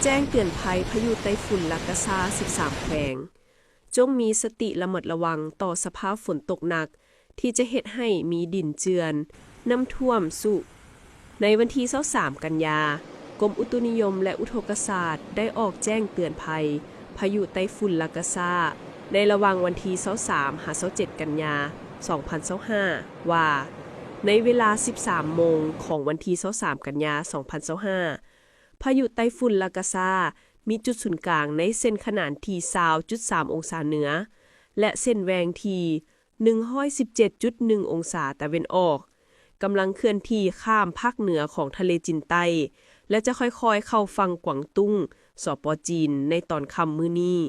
แจ้งเตือนภัยพายุไต้ฝุ่นลากาซา13แขวงจงมีสติระมัดระวังต่อสภาพฝนตกหนักที่จะเฮ็ดให้มีดินเจือนน้ำท่วมสุในวันที่23กันยากรมอุตุนิยมและอุทกศาสตร์ได้ออกแจ้งเตือนภัยพายุไต้ฝุ่นลากาซาในระหว่างวันที่23หา27กันยา2025ว่าในเวลา 13 โมงของวันที่23กันยา2025พายุไต้ฝุ่นลากาซามีจุดศูนย์กลางในเส้นขนานที่ 20.3 องศาเหนือและเส้นแหวงที่ 117.1 องศาตะวันออกกำลังเคลื่อนที่ข้ามภาคเหนือของทะเลจีนใต้และจะค่อยๆเข้าฝั่งกวางตุ้งสป.จีนในตอนค่ำมื้อนี้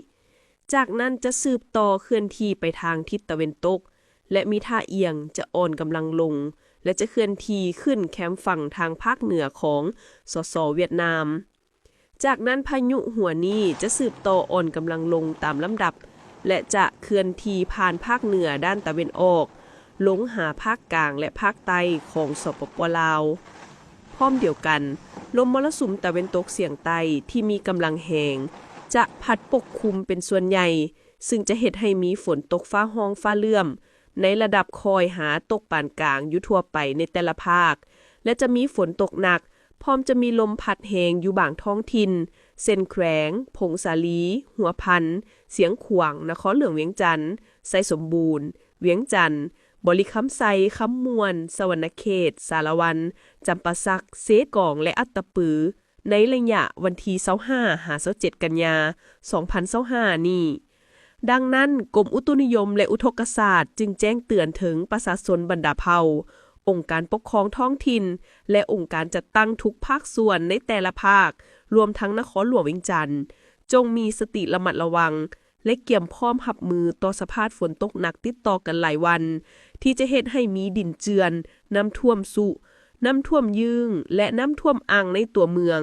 จากนั้นจะสืบต่อเคลื่อนที่ไปทางทิศตะวันตกและมีท่าเอียงจะอ่อนกำลังลงและจะเคลื่อนที่ขึ้นแคมฝั่งทางภาคเหนือของสส.เวียดนามจากนั้นพายุหัวนี้จะสืบต่ออ่อนกำลังลงตามลำดับและจะเคลื่อนที่ผ่านภาคเหนือด้านตะวันออกลงหาภาคกลางและภาคใต้ของสปป.ลาวพร้อมเดียวกันลมมรสุมตะวันตกเฉียงใต้ที่มีกำลังแรงจะพัดปกคลุมเป็นส่วนใหญ่ซึ่งจะเฮ็ดให้มีฝนตกฟ้าร้องฟ้าเลื่อมในระดับคอยหาตกปานกลางอยู่ทั่วไปในแต่ละภาคและจะมีฝนตกหนักพร้อมจะมีลมพัดแรงอยู่บางท้องถิ่นเส้นแขวงพงสาลีหัวพันเสียงขวางนครหลวงเวียงจันทน์ไสสมบูรณ์เวียงจันทน์บริคำไซคำมวนสวรรณเขตสารวันจำปาสักเซกองและอัตตปือในระยะวันที่25หา27กันยา2025นี้ดังนั้นกรมอุตุนิยมและอุทกศาสตร์จึงแจ้งเตือนถึงประชาชนบรรดาเผ่าองค์การปกครองท้องถิ่นและองค์การจัดตั้งทุกภาคส่วนในแต่ละภาครวมทั้งนครหลวงเวียงจันทน์จงมีสติระมัดระวังและเตรียมพร้อมรับมือต่อสภาพฝนตกหนักติดต่อกันหลายวันที่จะเฮ็ดให้มีดินเจือนน้ำท่วมสุน้ำท่วมยืงและน้ำท่วมอ่างในตัวเมือง